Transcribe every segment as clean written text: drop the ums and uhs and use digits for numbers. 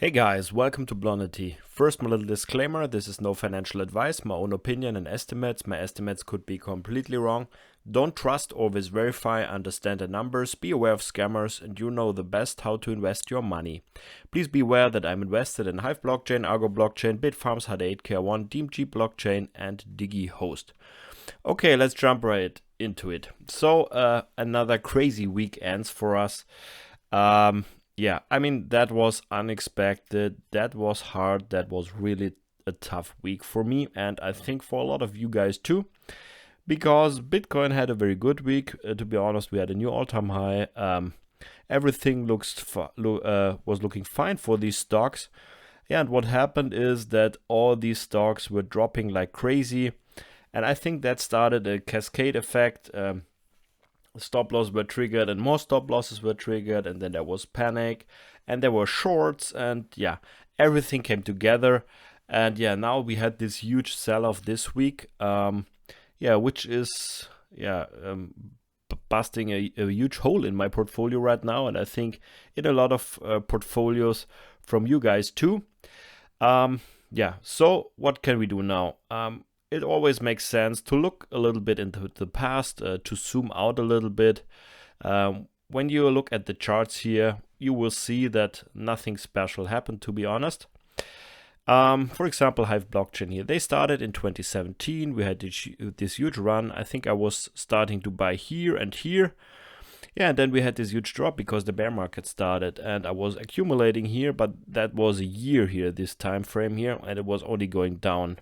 Hey guys, welcome to BLONITY. First, my little disclaimer, this is no financial advice, my own opinion and estimates. My estimates could be completely wrong. Don't trust, always verify, understand the numbers, be aware of scammers, and you know the best how to invest your money. Please be aware that I'm invested in Hive Blockchain, Argo Blockchain, Bitfarms, Hud8 Data, DMG Blockchain, and DigiHost. Okay, let's jump right into it. So, another crazy week ends for us. Yeah, I mean, that was unexpected. That was hard. That was really a tough week for me, and I think for a lot of you guys too, because Bitcoin had a very good week. To be honest, we had a new all-time high. Everything was looking fine for these stocks. Yeah, and what happened is that all these stocks were dropping like crazy, and I think that started a cascade effect. Stop loss were triggered and more stop losses were triggered, and then there was panic and there were shorts, and yeah, everything came together. And yeah, now we had this huge sell-off this week, which is busting a huge hole in my portfolio right now, and I think in a lot of portfolios from you guys too. So what can we do now? It always makes sense to look a little bit into the past, to zoom out a little bit. When you look at the charts here, you will see that nothing special happened, to be honest. For example, Hive Blockchain here, they started in 2017. We had this huge run. I think I was starting to buy here and here. Yeah, and then we had this huge drop because the bear market started, and I was accumulating here, but that was a year here, this time frame here, and it was only going down.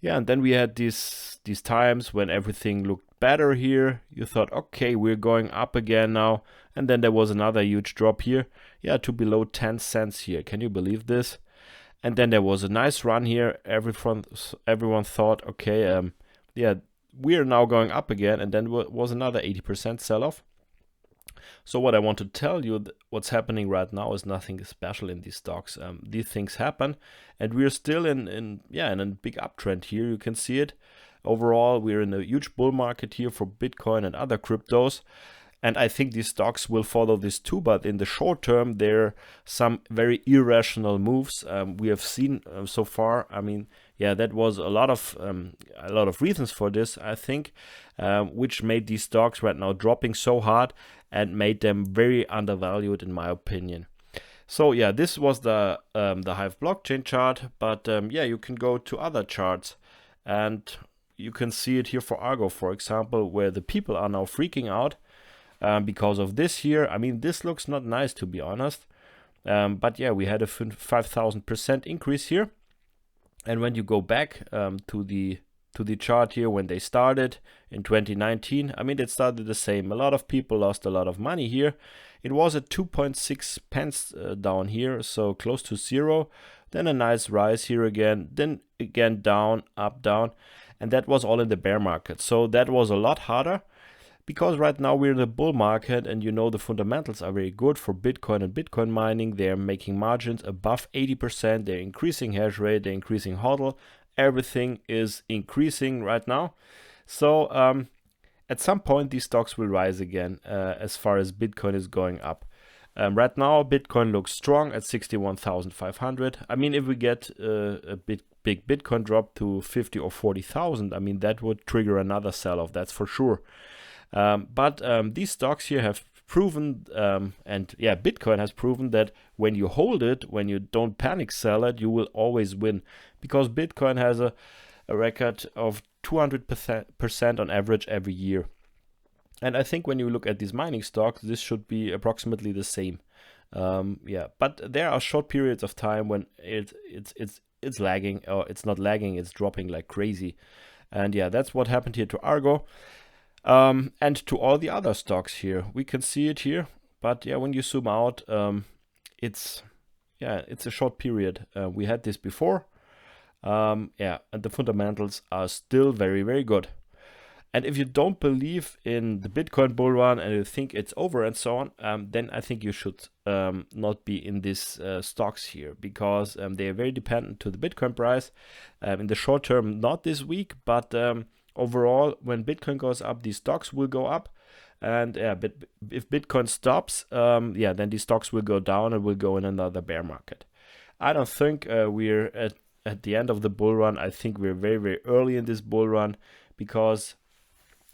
Yeah, and then we had these times when everything looked better here. You thought, okay, we're going up again now. And then there was another huge drop here. Yeah, to below 10 cents here. Can you believe this? And then there was a nice run here. Everyone thought, okay, we're now going up again. And then was another 80% sell-off. So what I want to tell you, what's happening right now is nothing special in these stocks. These things happen, and we're still in a big uptrend here. You can see it. Overall, we're in a huge bull market here for Bitcoin and other cryptos. And I think these stocks will follow this too, but in the short term, there are some very irrational moves we have seen so far. I mean, yeah, that was a lot of reasons for this, I think, which made these stocks right now dropping so hard and made them very undervalued, in my opinion. So yeah, this was the Hive blockchain chart, but you can go to other charts, and you can see it here for Argo, for example, where the people are now freaking out. Because of this here. I mean, this looks not nice, to be honest. But yeah, we had a 5,000% increase here. And when you go back to the chart here, when they started in 2019, I mean, it started the same. A lot of people lost a lot of money here. It was at 2.6 pence down here, so close to zero. Then a nice rise here again. Then again down, up, down. And that was all in the bear market. So that was a lot harder. Because right now we're in a bull market, and you know the fundamentals are very good for Bitcoin and Bitcoin mining. They're making margins above 80%. They're increasing hash rate. They're increasing HODL. Everything is increasing right now. So at some point these stocks will rise again as far as Bitcoin is going up. Right now Bitcoin looks strong at 61,500. I mean, if we get a big Bitcoin drop to 50 or 40,000, I mean, that would trigger another sell-off. That's for sure. But these stocks here have proven, Bitcoin has proven that when you hold it, when you don't panic sell it, you will always win, because Bitcoin has a record of 200% on average every year. And I think when you look at these mining stocks, this should be approximately the same. But there are short periods of time when it's lagging, or it's not lagging, it's dropping like crazy. And yeah, that's what happened here to Argo. And to all the other stocks here, we can see it here. But yeah, when you zoom out, it's a short period. We had this before. And the fundamentals are still very, very good. And if you don't believe in the Bitcoin bull run and you think it's over and so on, then I think you should not be in these stocks here, because they are very dependent to the Bitcoin price. In the short term, not this week, but overall, when Bitcoin goes up, these stocks will go up. And yeah, if Bitcoin stops, yeah, then these stocks will go down and will go in another bear market. I don't think we're at the end of the bull run. I think we're very, very early in this bull run because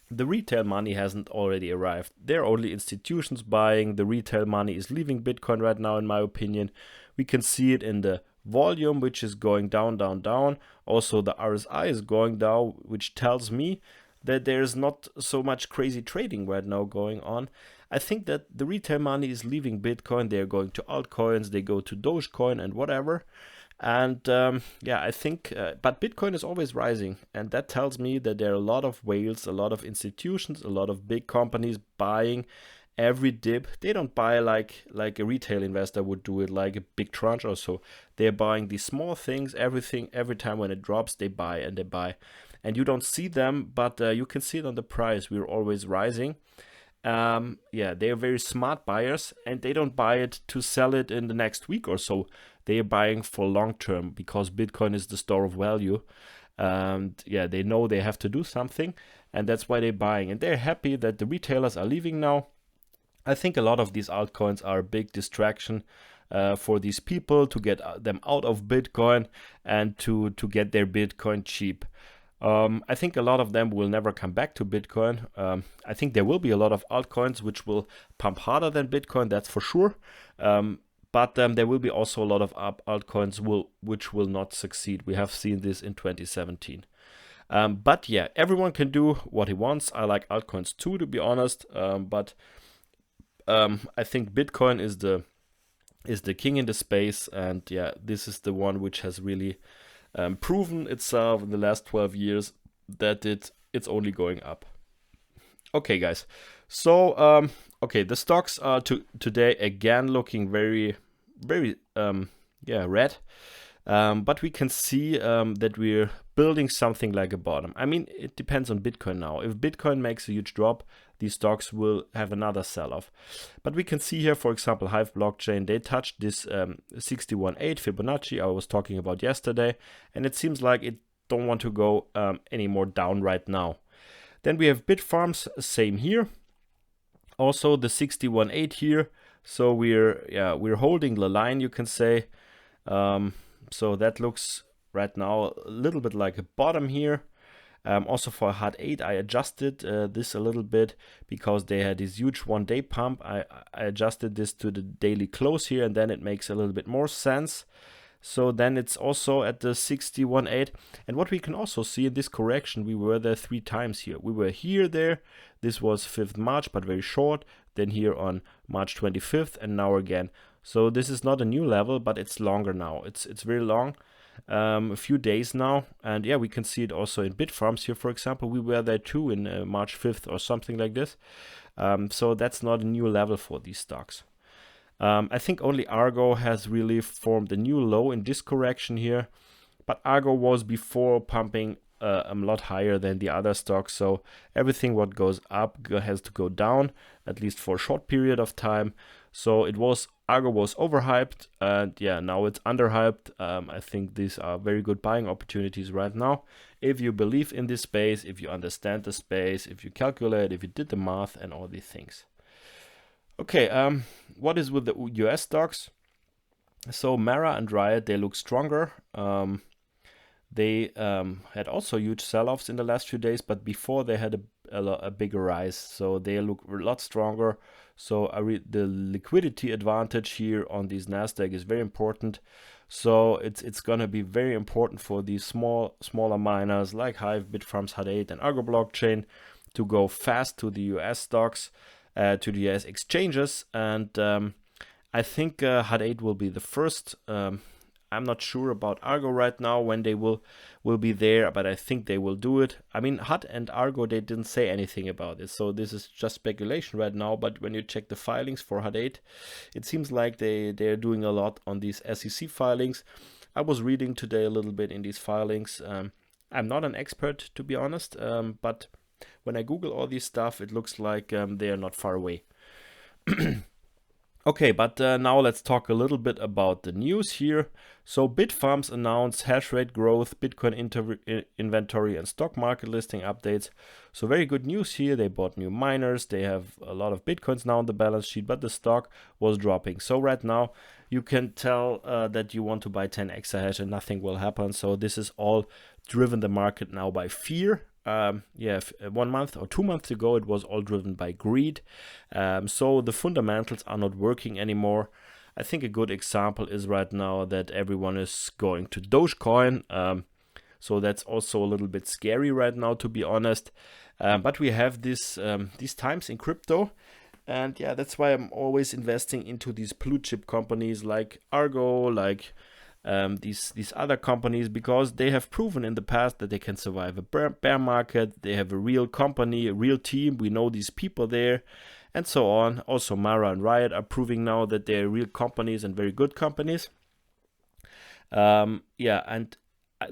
the retail money hasn't already arrived. There are only institutions buying. The retail money is leaving Bitcoin right now, in my opinion. We can see it in the volume, which is going down, down, down. Also, the RSI is going down, which tells me that there's not so much crazy trading right now going on. I think that the retail money is leaving Bitcoin. They're going to altcoins, they go to Dogecoin and whatever. And yeah, I think, but Bitcoin is always rising. And that tells me that there are a lot of whales, a lot of institutions, a lot of big companies buying every dip. They don't buy like a retail investor would do it, like a big tranche or so. They're buying these small things, everything, every time when it drops, they buy and they buy. And you don't see them, but you can see it on the price. We're always rising. Yeah, they're very smart buyers, and they don't buy it to sell it in the next week or so. They are buying for long term because Bitcoin is the store of value. And yeah, they know they have to do something, and that's why they're buying. And they're happy that the retailers are leaving now. I think a lot of these altcoins are a big distraction for these people to get them out of Bitcoin and to get their Bitcoin cheap. I think a lot of them will never come back to Bitcoin. I think there will be a lot of altcoins which will pump harder than Bitcoin, that's for sure. But there will be also a lot of altcoins which will not succeed. We have seen this in 2017. But yeah, everyone can do what he wants. I like altcoins too, to be honest. But I think Bitcoin is the king in the space, and yeah, this is the one which has really proven itself in the last 12 years that it's only going up. Okay, guys. So okay, the stocks are today again looking very, very red. But we can see that we're building something like a bottom. I mean, it depends on Bitcoin now. If Bitcoin makes a huge drop, these stocks will have another sell-off. But we can see here, for example, Hive Blockchain, they touched this 61.8 Fibonacci I was talking about yesterday, and it seems like it don't want to go any more down right now. Then we have Bitfarms, same here. Also the 61.8 here. So we're holding the line, you can say. So that looks right now a little bit like a bottom here. Also for Hud8, I adjusted this a little bit because they had this huge one-day pump. I adjusted this to the daily close here, and then it makes a little bit more sense. So then it's also at the 61.8. And what we can also see in this correction, we were there 3 times here. We were here, there. This was 5th March, but very short. Then here on March 25th, and now again. So this is not a new level, but it's longer now. It's very long. A few days now, and yeah, we can see it also in Bitfarms here, for example. We were there too in March 5th or something like this. So that's not a new level for these stocks. I think only Argo has really formed a new low in this correction here, but Argo was before pumping a lot higher than the other stocks, so everything what goes up has to go down, at least for a short period of time. So Argo was overhyped, and yeah, now it's underhyped. I think these are very good buying opportunities right now. If you believe in this space, if you understand the space, if you calculate, if you did the math and all these things. Okay, what is with the US stocks? So Mara and Riot, they look stronger. They had also huge sell-offs in the last few days, but before they had a bigger rise, so they look a lot stronger. So the liquidity advantage here on these Nasdaq is very important. So it's gonna be very important for these smaller miners like Hive, Bitfarms, Hud8, and Argo Blockchain to go fast to the US stocks, to the US exchanges, and I think Hud8 will be the first. I'm not sure about Argo right now when they will be there, but I think they will do it. I mean, Hud and Argo, they didn't say anything about it, so this is just speculation right now. But when you check the filings for Hud8, it seems like they're doing a lot on these SEC filings. I was reading today a little bit in these filings. I'm not an expert, to be honest, but when I Google all this stuff, it looks like they are not far away. Okay, but now let's talk a little bit about the news here. So Bitfarms announced hash rate growth, Bitcoin inventory and stock market listing updates. So very good news here. They bought new miners. They have a lot of Bitcoins now on the balance sheet, but the stock was dropping. So right now you can tell that you want to buy 10 exahash and nothing will happen. So this is all driven the market now by fear. 1 month or 2 months ago, it was all driven by greed. So the fundamentals are not working anymore. I think a good example is right now that everyone is going to Dogecoin. So that's also a little bit scary right now, to be honest. But we have these times in crypto. And yeah, that's why I'm always investing into these blue chip companies like Argo, like these other companies, because they have proven in the past that they can survive a bear market. They have a real company, a real team. We know these people there, and so on. Also, Mara and Riot are proving now that they're real companies and very good companies. And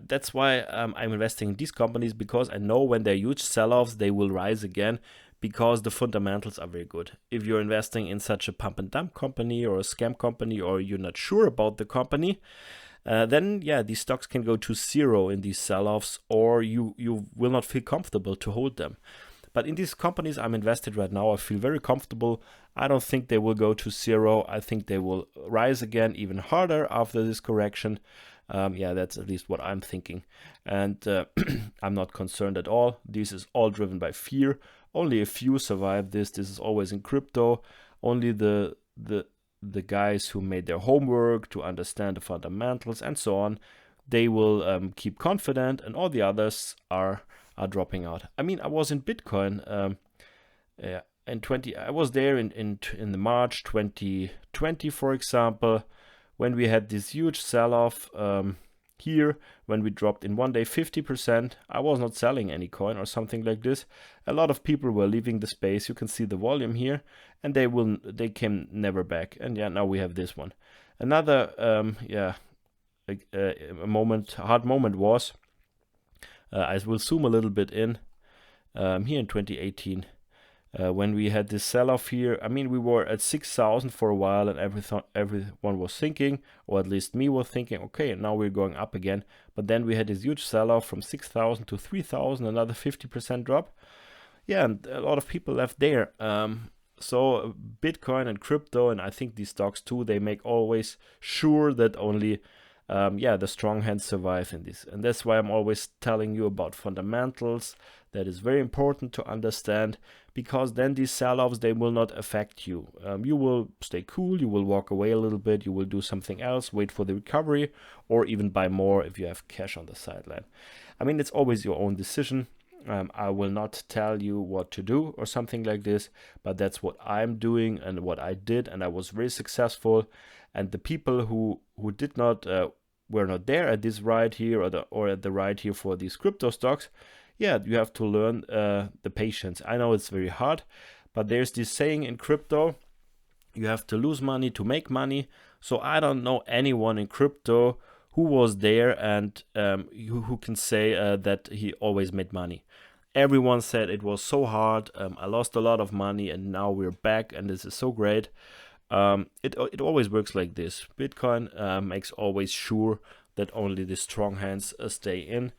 that's why I'm investing in these companies, because I know when they're huge sell-offs, they will rise again, because the fundamentals are very good. If you're investing in such a pump and dump company or a scam company, or you're not sure about the company, then yeah, these stocks can go to zero in these sell-offs, or you will not feel comfortable to hold them. But in these companies I'm invested right now, I feel very comfortable. I don't think they will go to zero. I think they will rise again even harder after this correction. That's at least what I'm thinking. And I'm not concerned at all. This is all driven by fear. Only a few survive this. This is always in crypto. Only the guys who made their homework to understand the fundamentals and so on, they will keep confident, and all the others are dropping out. I mean, I was in Bitcoin I was there in the March 2020, for example, when we had this huge sell-off here, when we dropped in one day 50%. I was not selling any coin or something like this. A lot of people were leaving the space. You can see the volume here, and they came never back. And yeah, now we have this one. Another hard moment was, I will zoom a little bit in, here in 2018. When we had this sell-off here. I mean, we were at 6,000 for a while, and everyone was thinking, or at least me was thinking, okay, now we're going up again. But then we had this huge sell-off from 6,000 to 3,000, another 50% drop. Yeah, and a lot of people left there. So Bitcoin and crypto, and I think these stocks too, they make always sure that only the strong hands survive in this. And that's why I'm always telling you about fundamentals. That is very important to understand, because then these sell-offs, they will not affect you. You will stay cool, you will walk away a little bit, you will do something else, wait for the recovery, or even buy more if you have cash on the sideline. I mean, it's always your own decision. I will not tell you what to do or something like this, but that's what I'm doing and what I did, and I was very successful. And the people who did not were not there at this ride here, or at the ride here for these crypto stocks, yeah, you have to learn the patience. I know it's very hard, but there's this saying in crypto, you have to lose money to make money. So I don't know anyone in crypto who was there and who can say that he always made money. Everyone said it was so hard, I lost a lot of money, and now we're back, and this is so great. It always works like this. Bitcoin makes always sure that only the strong hands stay in.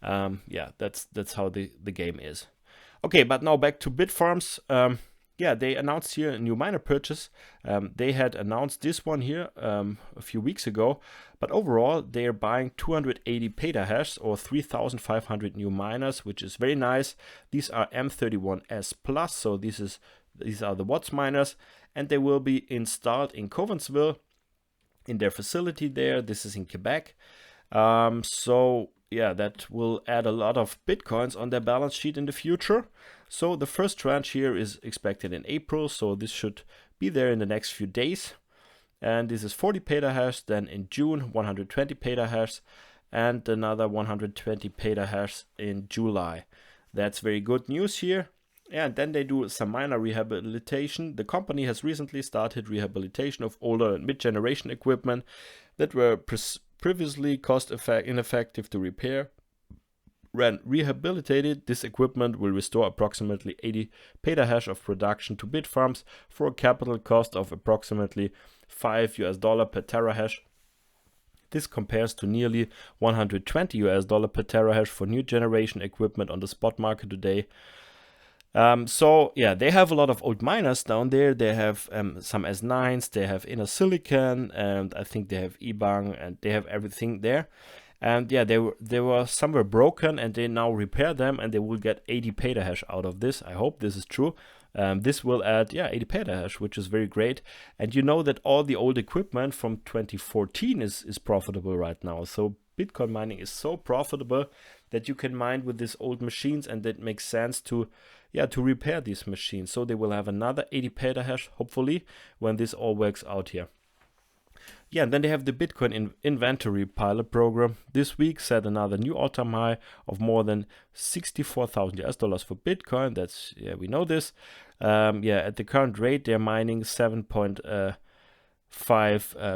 That's how the game is. Okay, but now back to Bitfarms. They announced here a new miner purchase. They had announced this one here a few weeks ago, but overall they are buying 280 petahash, or 3,500 new miners, which is very nice. These are M31S Plus, so these are the Watts miners, and they will be installed in Covansville in their facility there. This is in Quebec. That will add a lot of Bitcoins on their balance sheet in the future. So the first tranche here is expected in April, so this should be there in the next few days. And this is 40 petahash, then in June 120 petahash, and another 120 petahash in July. That's very good news here. And then they do some minor rehabilitation. The company has recently started rehabilitation of older and mid-generation equipment that were previously ineffective to repair. When rehabilitated, this equipment will restore approximately 80 petahash of production to Bitfarms for a capital cost of approximately $5 per terahash. This compares to nearly $120 per terahash for new generation equipment on the spot market today. So yeah, they have a lot of old miners down there. They have some S9s, they have inner silicon, and I think they have eBang, and they have everything there. And yeah, they were somewhere broken, and they now repair them, and they will get 80 petahash out of this. I hope this is true. This will add 80 petahash, which is very great. And you know that all the old equipment from 2014 is profitable right now. So Bitcoin mining is so profitable that you can mine with these old machines, and that makes sense to repair these machines. So they will have another 80 petahash, hopefully, when this all works out here. Yeah, and then they have the Bitcoin inventory pilot program. This week set another new all-time high of more than $64,000 for Bitcoin. That's, we know this. At the current rate, they're mining 7.5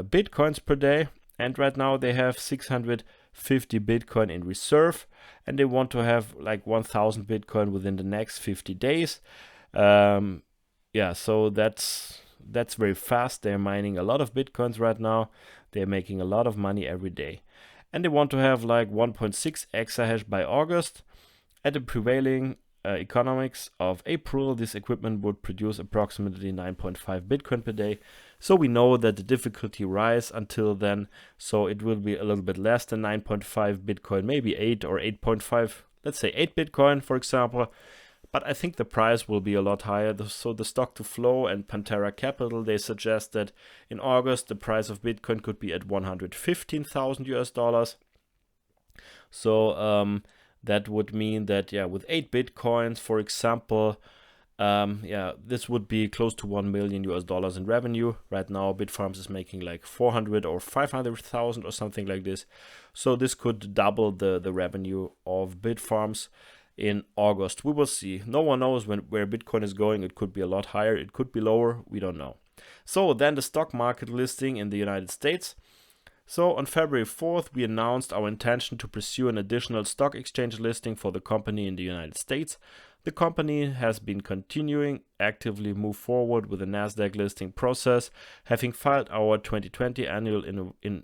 Bitcoins per day. And right now they have 650 Bitcoin in reserve. And they want to have like 1,000 Bitcoin within the next 50 days. So that's very fast. They're mining a lot of Bitcoins right now. They're making a lot of money every day. And they want to have like 1.6 exahash by August. At the prevailing economics of April, this equipment would produce approximately 9.5 Bitcoin per day. So we know that the difficulty rise until then. So it will be a little bit less than 9.5 Bitcoin, maybe 8 or 8.5, let's say 8 Bitcoin, for example. But I think the price will be a lot higher. So the Stock to Flow and Pantera Capital, they suggest that in August, the price of Bitcoin could be at $115,000. So that would mean that, with 8 Bitcoins, for example, this would be close to $1 million in revenue. Right now, Bitfarms is making like 400 or 500,000 or something like this. So this could double the revenue of Bitfarms in August. We will see. No one knows where Bitcoin is going. It could be a lot higher, it could be lower, we don't know. So then the stock market listing in the United States. So on February 4th, we announced our intention to pursue an additional stock exchange listing for the company in the United States. The company has been continuing actively move forward with the Nasdaq listing process. Having filed our 2020 annual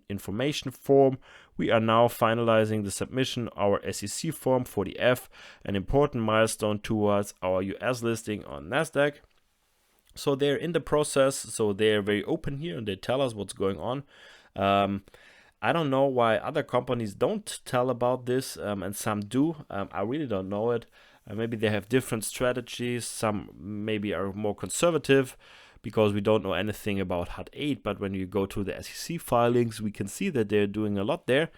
information form, we are now finalizing the submission of our SEC form 40F, an important milestone towards our US listing on Nasdaq. So they're in the process, so they're very open here, and they tell us what's going on. I don't know why other companies don't tell about this, and some do. I really don't know it. Maybe they have different strategies. Some maybe are more conservative because we don't know anything about Hud8. But when you go to the SEC filings, we can see that they're doing a lot there.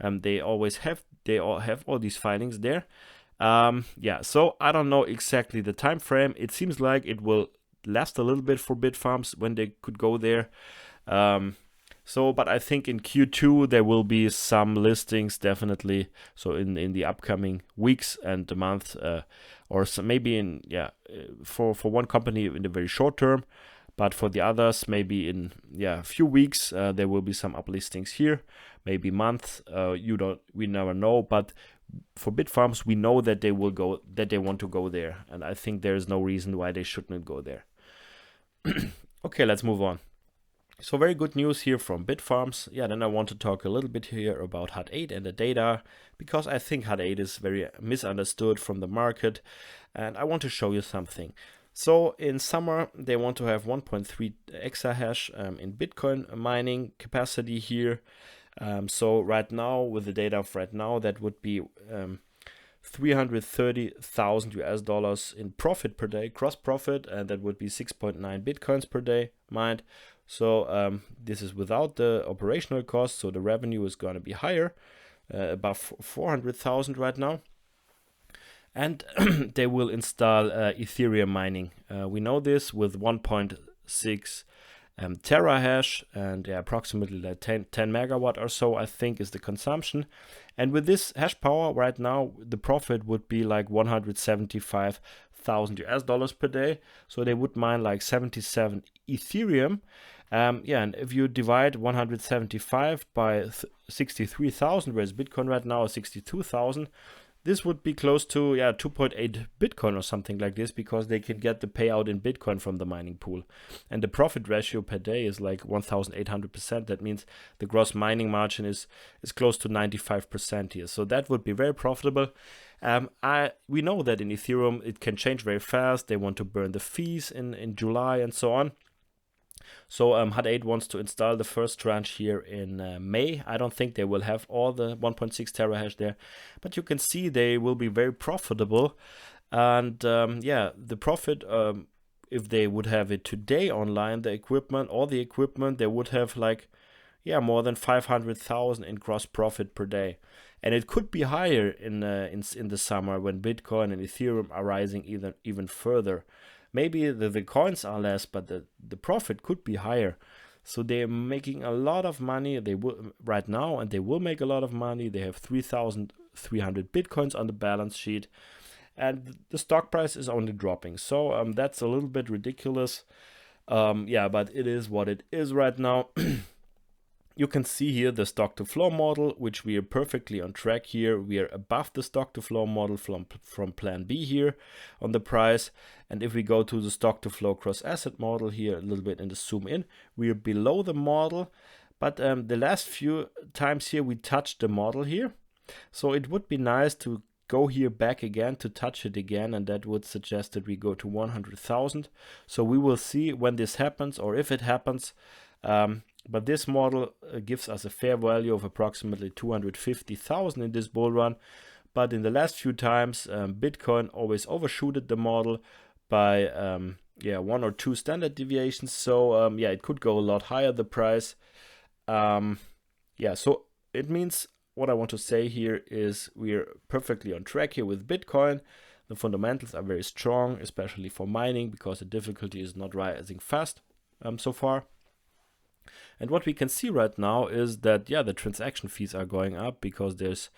They all have all these filings there. So I don't know exactly the time frame. It seems like it will last a little bit for Bitfarms when they could go there. But I think in Q2 there will be some listings definitely. So in the upcoming weeks and the month, or some, maybe for one company in the very short term, but for the others maybe in a few weeks there will be some uplistings here, maybe month. We never know. But for Bitfarms, we know that they want to go there, and I think there is no reason why they shouldn't go there. Okay, let's move on. So very good news here from Bitfarms. Then I want to talk a little bit here about Hud8 and the data, because I think Hud8 is very misunderstood from the market, and I want to show you something. So in summer, they want to have 1.3 exahash in Bitcoin mining capacity here. So right now, with the data of right now, that would be $330,000 in profit per day, gross profit, and that would be 6.9 Bitcoins per day mined. So this is without the operational cost, so the revenue is going to be higher, about 400,000 right now. And they will install Ethereum mining. We know this with 1.6 terahash, and approximately like 10 megawatt or so, I think, is the consumption. And with this hash power right now, the profit would be like $175,000 per day. So they would mine like 77 Ethereum. And if you divide 175 by 63,000, whereas Bitcoin right now is 62,000, this would be close to 2.8 Bitcoin or something like this, because they can get the payout in Bitcoin from the mining pool. And the profit ratio per day is like 1,800%. That means the gross mining margin is close to 95% here. So that would be very profitable. We know that in Ethereum it can change very fast. They want to burn the fees in July and so on. So Hud8 wants to install the first tranche here in May. I don't think they will have all the 1.6 terahash there, but you can see they will be very profitable. And the profit, if they would have it today online, the equipment, they would have like more than 500,000 in gross profit per day. And it could be higher in the summer when Bitcoin and Ethereum are rising even further. Maybe the coins are less, but the profit could be higher. So they're making a lot of money. They will right now, and they will make a lot of money. They have 3,300 Bitcoins on the balance sheet, and the stock price is only dropping. So that's a little bit ridiculous. But it is what it is right now. You can see here the stock to flow model, which we are perfectly on track here. We are above the stock to flow model from plan B here on the price. And if we go to the stock to flow cross asset model here a little bit in the zoom in, we are below the model. But the last few times here we touched the model here. So it would be nice to go here back again to touch it again, and that would suggest that we go to 100,000. So we will see when this happens, or if it happens. But this model gives us a fair value of approximately 250,000 in this bull run. But in the last few times, Bitcoin always overshooted the model by 1 or 2 standard deviations. So it could go a lot higher, the price. So it means what I want to say here is we're perfectly on track here with Bitcoin. The fundamentals are very strong, especially for mining, because the difficulty is not rising fast so far. And what we can see right now is that, the transaction fees are going up because there's,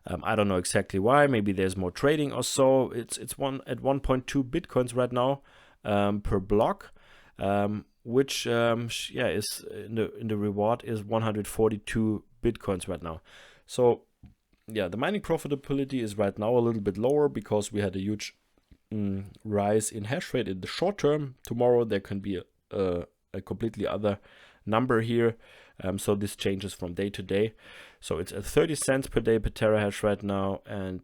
I don't know exactly why, maybe there's more trading or so. It's at 1.2 Bitcoins right now per block, which is in the reward is 142 Bitcoins right now. So the mining profitability is right now a little bit lower because we had a huge rise in hash rate in the short term. Tomorrow there can be a completely other number here, so this changes from day to day. So it's at 30 cents per day per terahash right now, and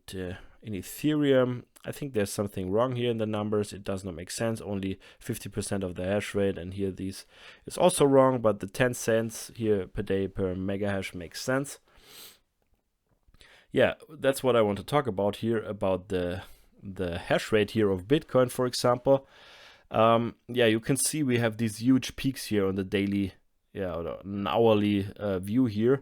in Ethereum I think there's something wrong here in the numbers. It does not make sense, only 50% of the hash rate, and here these is also wrong, but the 10 cents here per day per mega hash makes sense. That's what I want to talk about here, about the hash rate here of Bitcoin, for example. You can see we have these huge peaks here on the daily an hourly view here.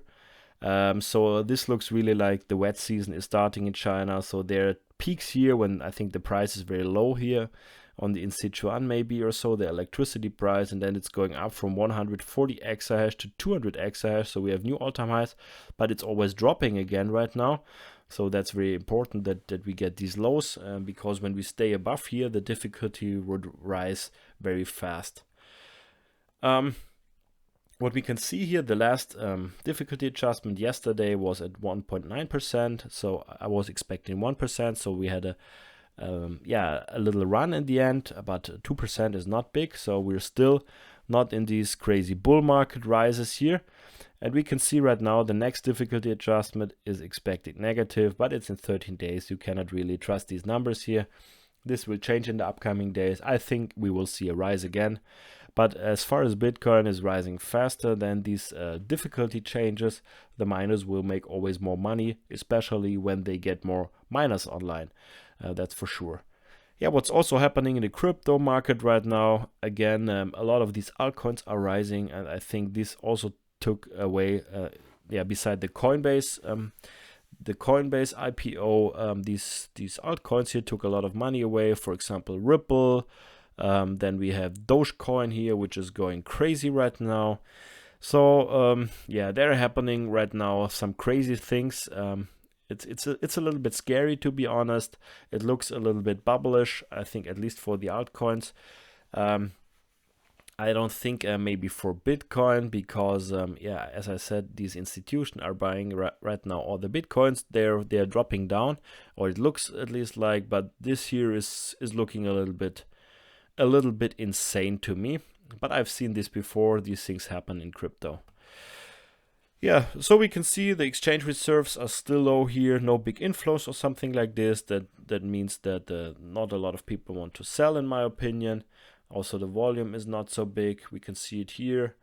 So this looks really like the wet season is starting in China. So there are peaks here when I think the price is very low here on the in Sichuan maybe or so, the electricity price, and then it's going up from 140 exahash to 200 exahash. So we have new all-time highs, but it's always dropping again right now. So that's very important that we get these lows, because when we stay above here, the difficulty would rise very fast. What we can see here, the last difficulty adjustment yesterday was at 1.9%. So I was expecting 1%. So we had a little run in the end, but 2% is not big. So we're still not in these crazy bull market rises here. And we can see right now the next difficulty adjustment is expected negative, but it's in 13 days. You cannot really trust these numbers here. This will change in the upcoming days. I think we will see a rise again. But as far as Bitcoin is rising faster than these difficulty changes, the miners will make always more money, especially when they get more miners online. That's for sure. What's also happening in the crypto market right now, again, a lot of these altcoins are rising, and I think this also took away, beside the Coinbase IPO, these altcoins here took a lot of money away. For example, Ripple. Then we have Dogecoin here, which is going crazy right now. So they're happening right now some crazy things. It's a little bit scary, to be honest. It looks a little bit bubblish, I think, at least for the altcoins. I don't think maybe for Bitcoin, because yeah, as I said, these institutions are buying right now all the Bitcoins. They're dropping down, or it looks at least like. But this here is looking a little bit insane to me. But I've seen this before. These things happen in crypto. Yeah, so we can see the exchange reserves are still low here, no big inflows or something like this. That means that not a lot of people want to sell, in my opinion. Also, the volume is not so big. We can see it here,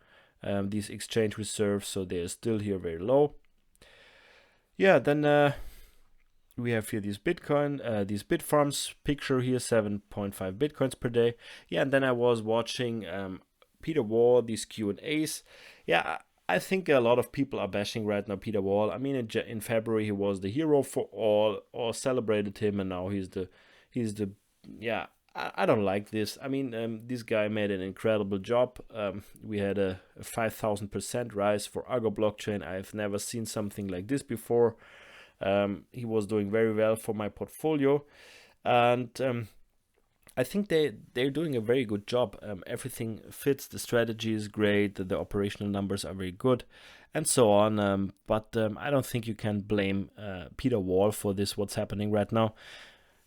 these exchange reserves, so they're still here very low. Yeah, then we have here these Bitfarms picture here, 7.5 Bitcoins per day. Yeah, and then I was watching Peter Wall, these Q&As. Yeah, I think a lot of people are bashing right now Peter Wall. I mean, in February he was the hero for all celebrated him, and now he's the yeah. I don't like this. I mean, this guy made an incredible job. We had a 5,000% rise for Argo Blockchain. I've never seen something like this before. He was doing very well for my portfolio, and I think they're doing a very good job. Everything fits. The strategy is great. The operational numbers are very good, and so on. But I don't think you can blame Peter Wall for this. What's happening right now?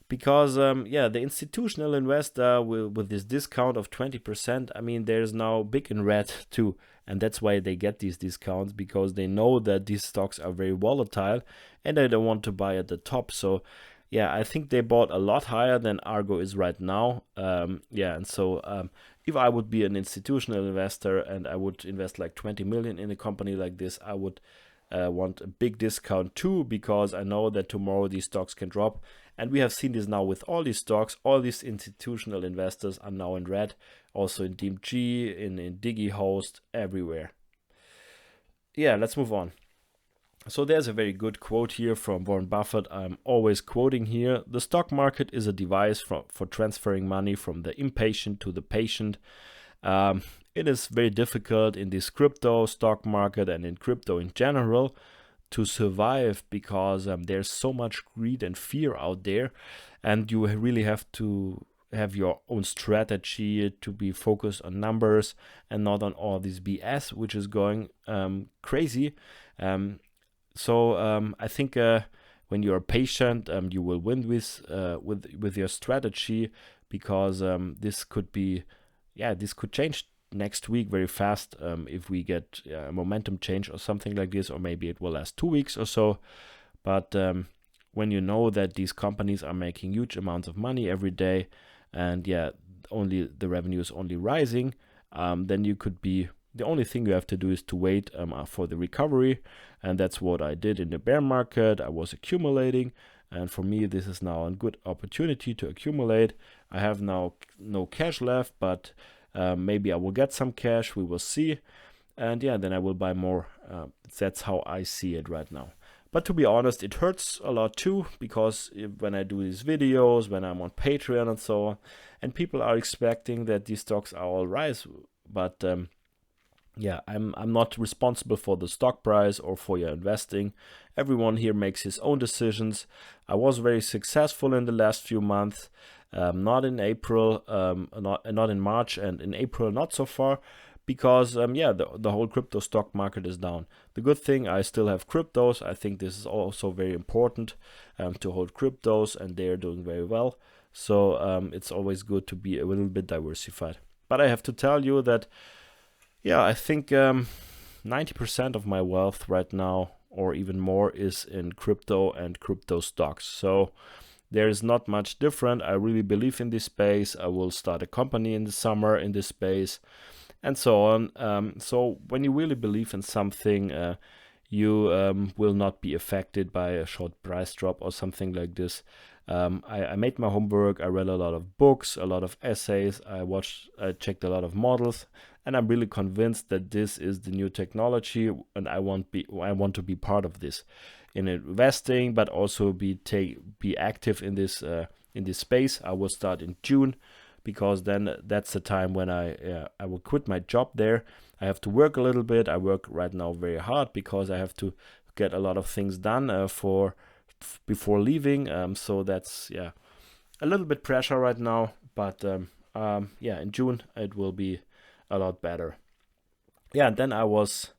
Because yeah, the institutional investor with this discount of 20%, I mean, there's now big in red too, and that's why they get these discounts, because they know that these stocks are very volatile and they don't want to buy at the top. So yeah, I think they bought a lot higher than Argo is right now. Yeah, and so if I would be an institutional investor and I would invest like 20 million in a company like this, I would want a big discount too, because I know that tomorrow these stocks can drop. And we have seen this now with all these stocks. All these institutional investors are now in red, also in DeepG, in DigiHost, everywhere. Yeah, let's move on. So there's a very good quote here from Warren Buffett. I'm always quoting here: the stock market is a device for transferring money from the impatient to the patient. It is very difficult in this crypto stock market and in crypto in general to survive, because there's so much greed and fear out there, and you really have to have your own strategy to be focused on numbers and not on all this BS which is going crazy. So I think when you are patient, you will win with your strategy, because this could be, yeah, this could change next week very fast, if we get a momentum change or something like this, or maybe it will last 2 weeks or so. But when you know that these companies are making huge amounts of money every day, and yeah, only the revenue is only rising, then you could be, the only thing you have to do is to wait for the recovery. And that's what I did in the bear market. I was accumulating, and for me this is now a good opportunity to accumulate. I have now no cash left, but maybe I will get some cash, we will see. And yeah, then I will buy more. That's how I see it right now. But to be honest, it hurts a lot too, because when I do these videos, when I'm on Patreon and so on, and people are expecting that these stocks are all rise, but yeah, I'm not responsible for the stock price or for your investing. Everyone here makes his own decisions. I was very successful in the last few months. Not in April, not in March, and in April not so far, because yeah, the whole crypto stock market is down. The good thing, I still have cryptos. I think this is also very important, to hold cryptos, and they are doing very well. So it's always good to be a little bit diversified. But I have to tell you that, yeah, I think 90% of my wealth right now, or even more, is in crypto and crypto stocks. So there is not much different. I really believe in this space. I will start a company in the summer in this space, and so on. So when you really believe in something, you will not be affected by a short price drop or something like this. I made my homework. I read a lot of books, a lot of essays. I checked a lot of models, and I'm really convinced that this is the new technology, and I want to be part of this in investing, but also be active in this space. I will start in June, because then that's the time when I will quit my job there. I have to work a little bit. I work right now very hard, because I have to get a lot of things done before leaving. So that's, yeah, a little bit pressure right now, but yeah, in June it will be a lot better. Yeah, and then I was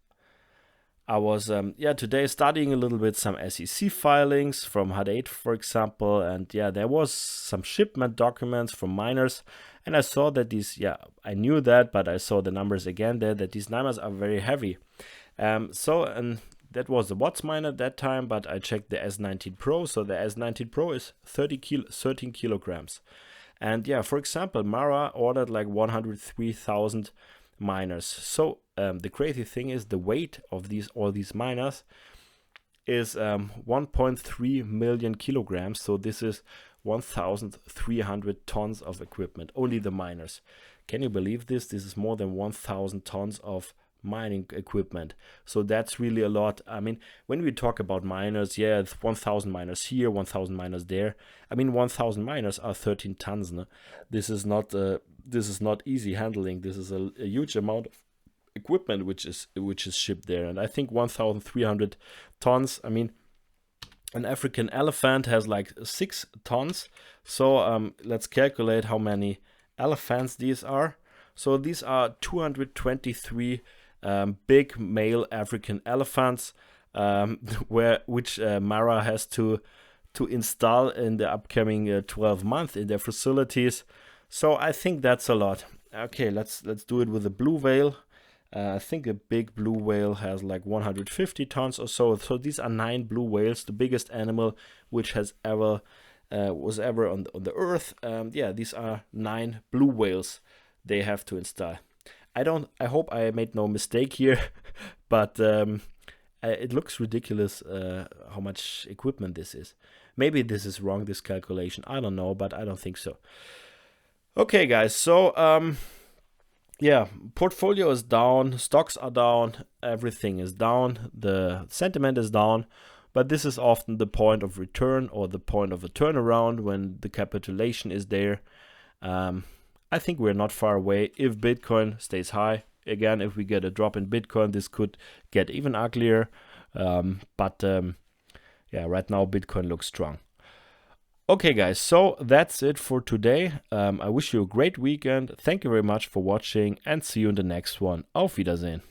today studying a little bit some SEC filings from Hud8, for example, and yeah, there was some shipment documents from miners, and I saw that these, I knew that, but I saw the numbers again there, that these numbers are very heavy. And that was the Watts miner at that time, but I checked the S19 Pro, so the S19 Pro is 13 kilograms. And yeah, for example, Mara ordered like 103,000 miners. So the crazy thing is the weight of all these miners is 1.3 million kilograms. So this is 1,300 tons of equipment, only the miners. Can you believe this? This is more than 1,000 tons of mining equipment. So that's really a lot. I mean, when we talk about miners, yeah, it's 1,000 miners here, 1,000 miners there. I mean, 1,000 miners are 13 tons. No? This is not easy handling. This is a huge amount of equipment which is shipped there, and I think 1,300 tons. I mean, an African elephant has like 6 tons. So let's calculate how many elephants these are. So these are 223 big male African elephants, which Mara has to install in the upcoming 12 months in their facilities. So I think that's a lot. Okay, let's do it with a blue whale. I think a big blue whale has like 150 tons or so. So these are 9 blue whales, the biggest animal which has ever was ever on the earth. Yeah, these are 9 blue whales they have to install. I hope I made no mistake here, but it looks ridiculous how much equipment this is. Maybe this is wrong, this calculation. I don't know, but I don't think so. Okay, guys. So yeah, portfolio is down, stocks are down, everything is down, the sentiment is down, but this is often the point of return or the point of a turnaround when the capitulation is there. I think we're not far away if Bitcoin stays high. Again, if we get a drop in Bitcoin, this could get even uglier. But right now Bitcoin looks strong. Okay, guys, so that's it for today. I wish you a great weekend. Thank you very much for watching and see you in the next one. Auf Wiedersehen.